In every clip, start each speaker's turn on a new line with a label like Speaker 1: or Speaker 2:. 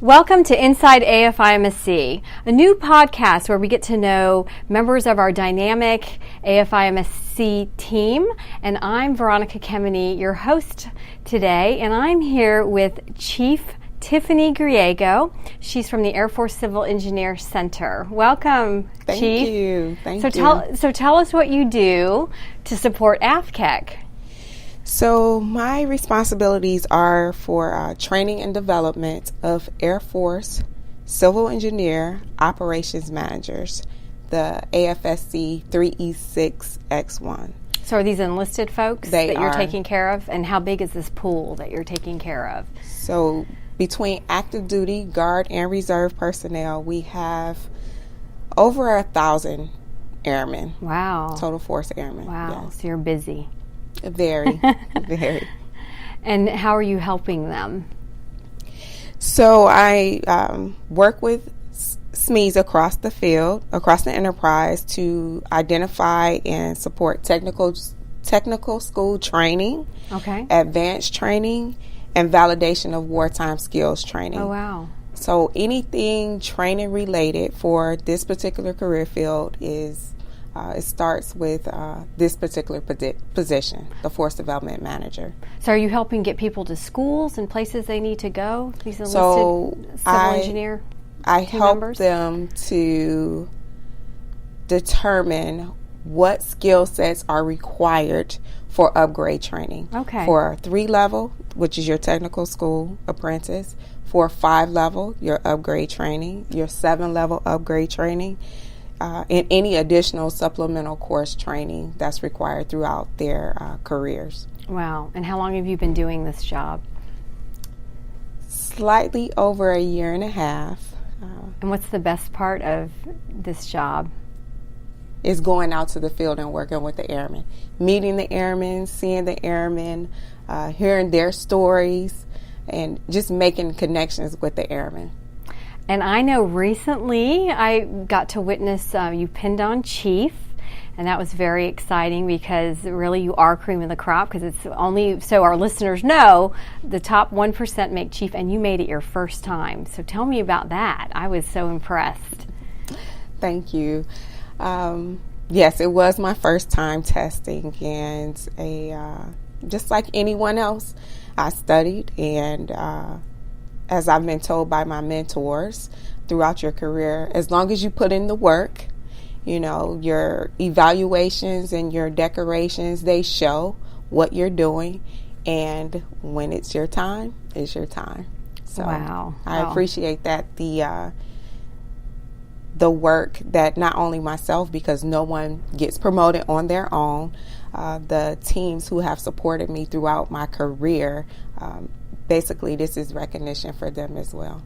Speaker 1: Welcome to Inside AFIMSC, a new podcast where we get to know members of our dynamic AFIMSC team. And I'm Veronica Kemeny, your host today, and I'm here with Chief Tiffany Griego. She's from the Air Force Civil Engineer Center. Welcome,
Speaker 2: Chief.
Speaker 1: Thank
Speaker 2: you.
Speaker 1: So tell us what you do to support AFCEC.
Speaker 2: So my responsibilities are for training and development of Air Force Civil Engineer Operations Managers, the AFSC 3E6X1.
Speaker 1: So are these enlisted folks
Speaker 2: They
Speaker 1: that you're
Speaker 2: are.
Speaker 1: taking care of? And how big is this pool that you're taking care of?
Speaker 2: So between active duty, guard, and reserve personnel, we have over 1,000 airmen.
Speaker 1: Wow.
Speaker 2: Total force airmen.
Speaker 1: Wow.
Speaker 2: Yes.
Speaker 1: So you're busy.
Speaker 2: Very, very.
Speaker 1: And how are you helping them?
Speaker 2: So I work with SMEs across the field, across the enterprise, to identify and support technical school training,
Speaker 1: Okay.
Speaker 2: advanced training, and validation of wartime skills training.
Speaker 1: Oh, wow.
Speaker 2: So anything training related for this particular career field is it starts with this particular position, the Force Development Manager.
Speaker 1: So are you helping get people to schools and places they need to go? These enlisted civil engineer
Speaker 2: I help
Speaker 1: members?
Speaker 2: them to determine what skill sets are required for upgrade training.
Speaker 1: Okay.
Speaker 2: For 3-level, which is your technical school apprentice, for 5-level, your upgrade training, your 7-level upgrade training, and any additional supplemental course training that's required throughout their careers.
Speaker 1: Wow. And how long have you been doing this job?
Speaker 2: Slightly over a year and a half.
Speaker 1: And what's the best part of this job?
Speaker 2: Is going out to the field and working with the airmen, meeting the airmen, seeing the airmen, hearing their stories, and just making connections with the airmen.
Speaker 1: And I know recently I got to witness you pinned on Chief, and that was very exciting because really you are cream of the crop, because it's only, so our listeners know, the top 1% make Chief, and you made it your first time. So tell me about that. I was so impressed.
Speaker 2: Thank you. Yes, it was my first time testing, and just like anyone else, I studied, and as I've been told by my mentors throughout your career, as long as you put in the work, you know, your evaluations and your decorations, they show what you're doing, and when it's your time, it's your time. So
Speaker 1: Wow.
Speaker 2: I appreciate that the work that not only myself, because no one gets promoted on their own, the teams who have supported me throughout my career, basically this is recognition for them as well.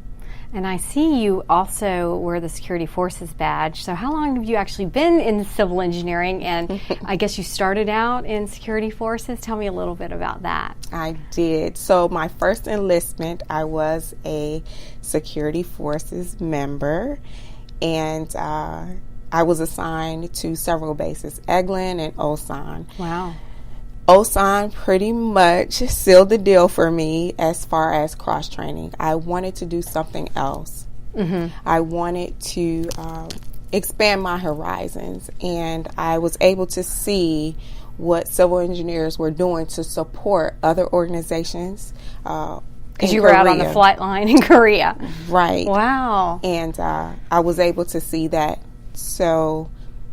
Speaker 1: And I see you also wear the Security Forces badge. So how long have you actually been in civil engineering? And I guess you started out in Security Forces. Tell me a little bit about that.
Speaker 2: I did. So my first enlistment, I was a Security Forces member, and I was assigned to several bases, Eglin and Osan.
Speaker 1: Wow.
Speaker 2: Osan pretty much sealed the deal for me as far as cross training. I wanted to do something else. Mm-hmm. I wanted to expand my horizons, and I was able to see what civil engineers were doing to support other organizations.
Speaker 1: Because you were out on the flight line in Korea.
Speaker 2: Right.
Speaker 1: Wow.
Speaker 2: And I was able to see that. So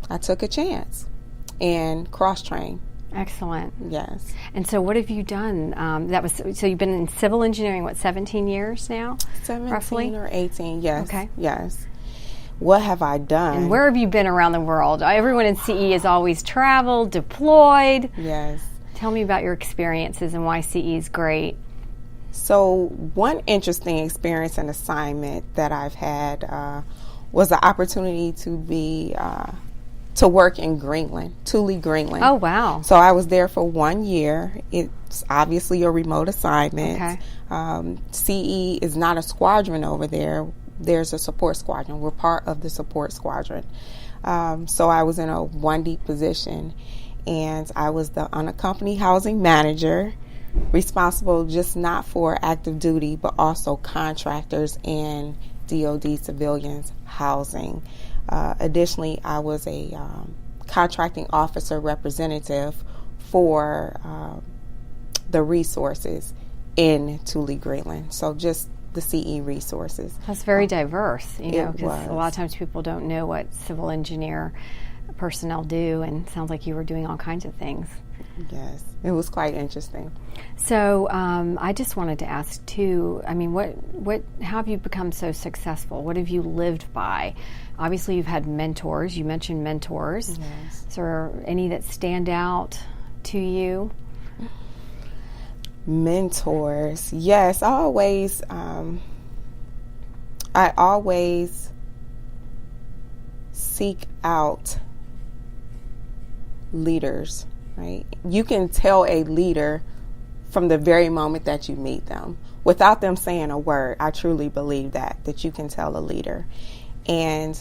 Speaker 2: I took a chance and cross-trained.
Speaker 1: Excellent.
Speaker 2: Yes.
Speaker 1: And so what have you done? So you've been in civil engineering, what, 17 years now?
Speaker 2: 17
Speaker 1: roughly?
Speaker 2: or 18, yes.
Speaker 1: Okay.
Speaker 2: Yes. What have I done?
Speaker 1: And where have you been around the world? Everyone in CE has always traveled, deployed.
Speaker 2: Yes.
Speaker 1: Tell me about your experiences and why CE is great.
Speaker 2: So one interesting experience and assignment that I've had was the opportunity to work in Greenland, Thule, Greenland.
Speaker 1: Oh, wow.
Speaker 2: So I was there for 1 year. It's obviously a remote assignment.
Speaker 1: Okay.
Speaker 2: CE is not a squadron over there. There's a support squadron. We're part of the support squadron. So I was in a 1D position, and I was the unaccompanied housing manager responsible just not for active duty, but also contractors and DoD civilians housing. Additionally, I was a contracting officer representative for the resources in Thule, Greenland. So just the CE resources.
Speaker 1: That's very diverse, because a lot of times people don't know what civil engineer personnel do, and it sounds like you were doing all kinds of things.
Speaker 2: Yes, it was quite interesting.
Speaker 1: So I just wanted to ask too, how have you become so successful? What have you lived by? Obviously you've had mentors. You mentioned mentors.
Speaker 2: Yes.
Speaker 1: Is there any that stand out to you?
Speaker 2: Mentors. Yes, I always seek out leaders, right? You can tell a leader from the very moment that you meet them without them saying a word. I truly believe that you can tell a leader. And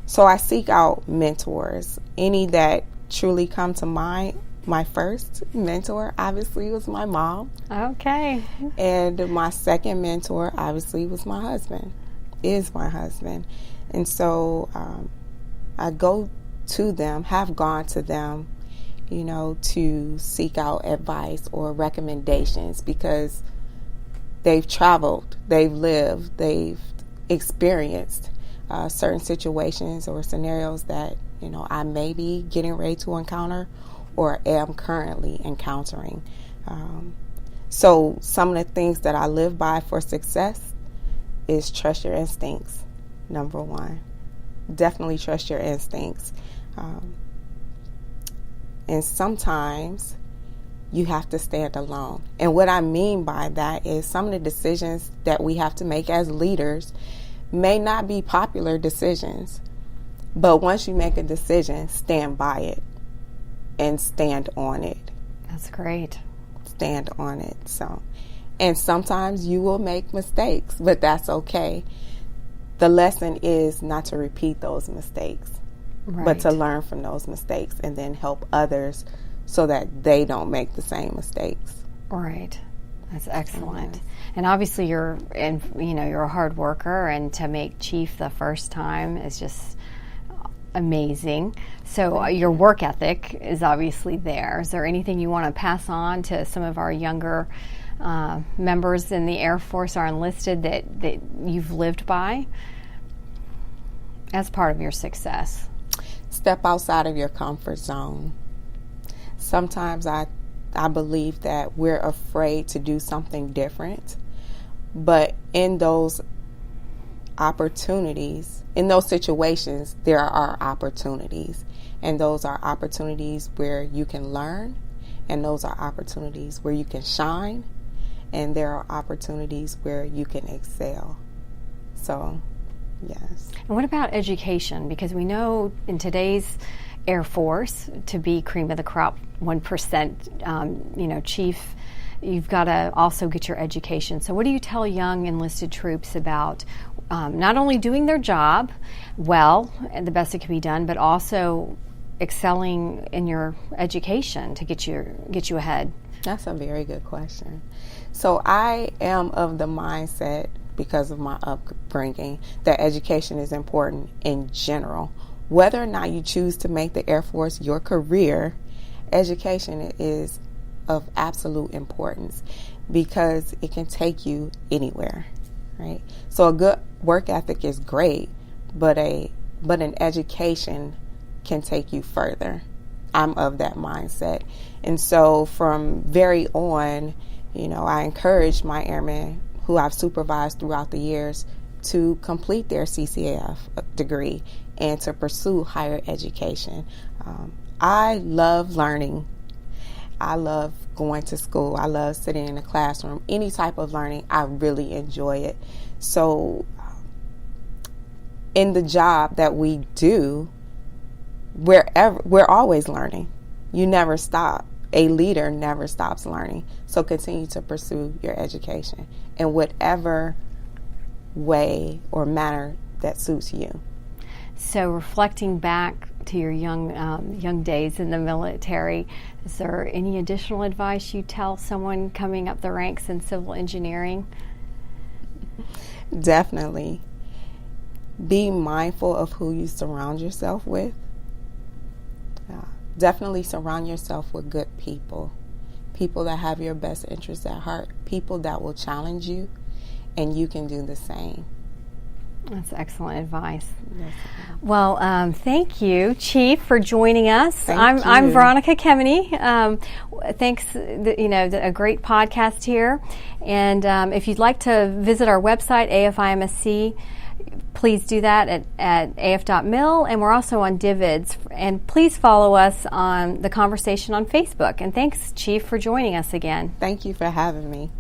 Speaker 2: so I seek out mentors. Any that truly come to mind. My first mentor obviously was my mom.
Speaker 1: Okay.
Speaker 2: And my second mentor obviously was my husband, is my husband. And so I go to them, have gone to them, to seek out advice or recommendations, because they've traveled, they've lived, they've experienced certain situations or scenarios that, I may be getting ready to encounter or am currently encountering. So some of the things that I live by for success is trust your instincts, number one. Definitely trust your instincts. And sometimes you have to stand alone. And what I mean by that is some of the decisions that we have to make as leaders may not be popular decisions. But once you make a decision, stand by it and stand on it.
Speaker 1: That's great.
Speaker 2: Stand on it. So, and sometimes you will make mistakes, but that's okay. The lesson is not to repeat those mistakes,
Speaker 1: right,
Speaker 2: but to learn from those mistakes and then help others so that they don't make the same mistakes.
Speaker 1: Right. That's excellent. Yes. And obviously you're a hard worker, and to make chief the first time is just amazing. So your work ethic is obviously there. Is there anything you want to pass on to some of our younger members in the Air Force or enlisted that you've lived by as part of your success?
Speaker 2: Step outside of your comfort zone. Sometimes I believe that we're afraid to do something different, but in those opportunities, in those situations, there are opportunities, and those are opportunities where you can learn, and those are opportunities where you can shine, and there are opportunities where you can excel. So, yes.
Speaker 1: And what about education? Because we know in today's Air Force, to be cream of the crop 1%, chief, you've got to also get your education. So what do you tell young enlisted troops about not only doing their job well and the best it can be done, but also excelling in your education to get you ahead?
Speaker 2: That's a very good question. So I am of the mindset, because of my upbringing, that education is important in general. Whether or not you choose to make the Air Force your career, education is of absolute importance because it can take you anywhere, right? So a good work ethic is great, but an education can take you further. I'm of that mindset. And so from very on, I encourage my airmen who I've supervised throughout the years to complete their CCAF degree and to pursue higher education. I love learning. I love going to school. I love sitting in a classroom. Any type of learning, I really enjoy it. So in the job that we do, we're always learning. You never stop. A leader never stops learning. So continue to pursue your education in whatever way or manner that suits you.
Speaker 1: So reflecting back to your young days in the military. Is there any additional advice you tell someone coming up the ranks in civil engineering?
Speaker 2: Definitely. Be mindful of who you surround yourself with. Definitely surround yourself with good people. People that have your best interests at heart. People that will challenge you, and you can do the same.
Speaker 1: That's excellent advice.
Speaker 2: Yes.
Speaker 1: Well, thank you, Chief, for joining us.
Speaker 2: I'm
Speaker 1: Veronica Kemeny. Thanks, a great podcast here. And if you'd like to visit our website, AFIMSC, please do that at af.mil, and we're also on Divids. And please follow us on the conversation on Facebook. And thanks, Chief, for joining us again.
Speaker 2: Thank you for having me.